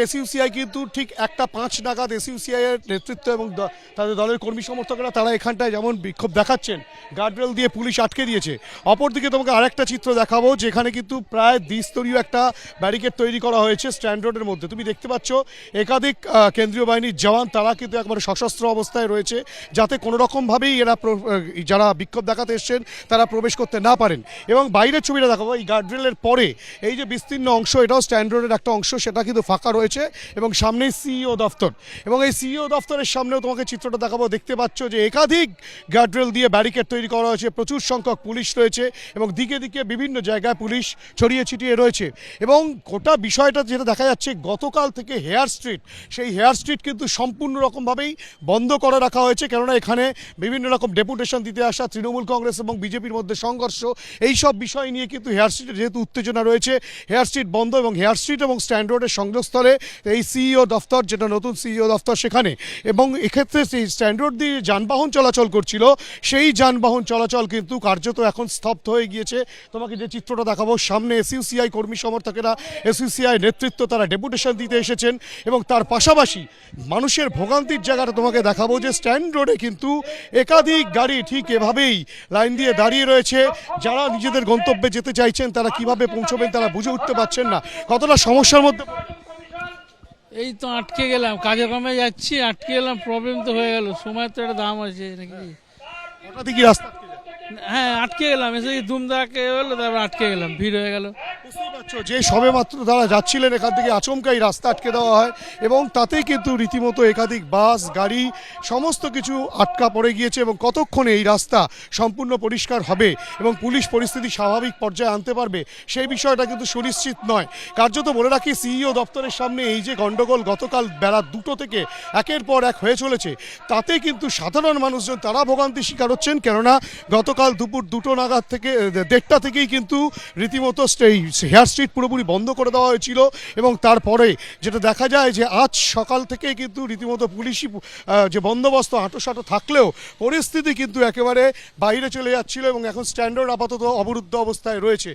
এসইউসিআই কিন্তু ঠিক 1:05 নাগাদ এসইউসিআই এর নেতৃত্ব এবং তাদের দলের কর্মী সমর্থকরা তারা এখানটায় যেমন বিক্ষোভ দেখাচ্ছেন, গার্ডরেল দিয়ে পুলিশ আটকে দিয়েছে। অপরদিকে তোমাকে আরেকটা চিত্র দেখাবো, যেখানে কিন্তু প্রায় দ্বিস্তরীয় একটা ব্যারিকেড তৈরি করা হয়েছে স্ট্যান্ড রোডের মধ্যে। তুমি দেখতে পাচ্ছ একাধিক কেন্দ্রীয় বাহিনীর জওয়ান তারা কিন্তু একবারে সশস্ত্র অবস্থায় রয়েছে, যাতে কোনো রকমভাবেই এরা যারা বিক্ষোভ দেখাতে এসছেন তারা প্রবেশ করতে না পারেন। এবং বাইরের ছবিটা দেখাবো, এই গার্ডরেলের পরে এই যে বিস্তীর্ণ অংশ, এটাও স্ট্যান্ড রোডের একটা অংশ, সেটা কিন্তু ফাঁকা রয়েছে এবং সামনেই সিইও দফতর। এবং এই সিইও দফতরের সামনেও তোমাকে চিত্রটা দেখাবো, দেখতে পাচ্ছ যে একাধিক গার্ডরেল দিয়ে ব্যারিকেড তৈরি করা হয়েছে, প্রচুর সংখ্যক পুলিশ রয়েছে এবং দিকে দিকে বিভিন্ন জায়গায় পুলিশ ছড়িয়ে ছিটিয়ে রয়েছে। এবং গোটা বিষয়টা যেটা দেখা যাচ্ছে, গতকাল থেকে হেয়ার স্ট্রিট, সেই হেয়ার স্ট্রিট কিন্তু সম্পূর্ণ রকমভাবেই বন্ধ করে রাখা হয়েছে, কেননা এখানে বিভিন্ন রকম ডেপুটেশন দিতে আসা, তৃণমূল কংগ্রেস এবং বিজেপির মধ্যে সংঘর্ষ, এই সব বিষয় নিয়ে কিন্তু হেয়ার স্ট্রিটে যেহেতু উত্তেজনা রয়েছে, হেয়ার স্ট্রিট বন্ধ। এবং হেয়ার স্ট্রিট এবং স্ট্যান্ড রোডের সংযোগস্থলে এই সিইও দফতর, যেটা নতুন সিইও দফতর, সেখানে। এবং এক্ষেত্রে সেই স্ট্যান্ড রোড দিয়ে যানবাহন চলাচল করছিল, সেই যানবাহন চলাচল কিন্তু কার্যত এখন স্তব্ধ হয়ে গিয়েছে। তোমাকে যে চিত্রটা দেখাবো, সামনে এসইউসিআই কর্মী সমর্থকেরা, এসইউসিআই নেতৃত্ব তারা ডেপুটেশন দিতে এসেছেন। এবং তার পাশাপাশি মানুষের ভোগান্তির জায়গাটা তোমাকে দেখাবো, যে স্ট্যান্ড রোডে কিন্তু একাধিক গাড়ি ঠিক এভাবেই লাইন দিয়ে দাঁড়িয়ে রয়েছে। যারা নিজেদের গন্তব্যে যেতে চাইছেন তারা কিভাবে পৌঁছবেন তারা বুঝে উঠতে পারছেন না, কতটা সমস্যার মধ্যে। এই তো আটকে গেলাম, কাজে কমে যাচ্ছি, আটকে গেলাম, প্রবলেম তো হয়ে গেল। সময়ের তো একটা দাম আছে নাকি? হঠাৎ কি রাস্তা হ্যাঁ, আটকে গেলাম, এসে ধুমধাকে হলো, তারপর আটকে গেলাম, ভিড় হয়ে গেল। বুঝতেই পারছো যে সবে মাত্র তারা যাচ্ছিলেন, এখান থেকে আচমকাই রাস্তা আটকে দেওয়া হয় এবং তাতেই কিন্তু রীতিমতো একাধিক বাস, গাড়ি সমস্ত কিছু আটকা পড়ে গিয়েছে। এবং কতক্ষণে এই রাস্তা সম্পূর্ণ পরিষ্কার হবে এবং পুলিশ পরিস্থিতি স্বাভাবিক পর্যায়ে আনতে পারবে, সেই বিষয়টা কিন্তু সুনিশ্চিত নয়। কার্যত বলে রাখি, সিইও দপ্তরের সামনে এই যে গণ্ডগোল গতকাল বেলা 2টো থেকে একের পর এক হয়ে চলেছে, তাতে কিন্তু সাধারণ মানুষজন তারা ভোগান্তির শিকার হচ্ছেন। কেননা গতকাল দুপুর 2টো নাগাদ থেকে 1:30টা থেকেই কিন্তু রীতিমতো হেয়ার স্ট্রিট পুরোপুরি বন্ধ করে দেওয়া হয়েছিল। এবং তারপরে যেটা দেখা যায় যে আজ সকাল থেকে কিন্তু রীতিমতো পুলিশি যে বন্দোবস্ত হাঁটোসাঁটো থাকলেও পরিস্থিতি কিন্তু একেবারে বাইরে চলে যাচ্ছিল এবং এখন স্ট্যান্ড রোড আপাতত অবরুদ্ধ অবস্থায় রয়েছে।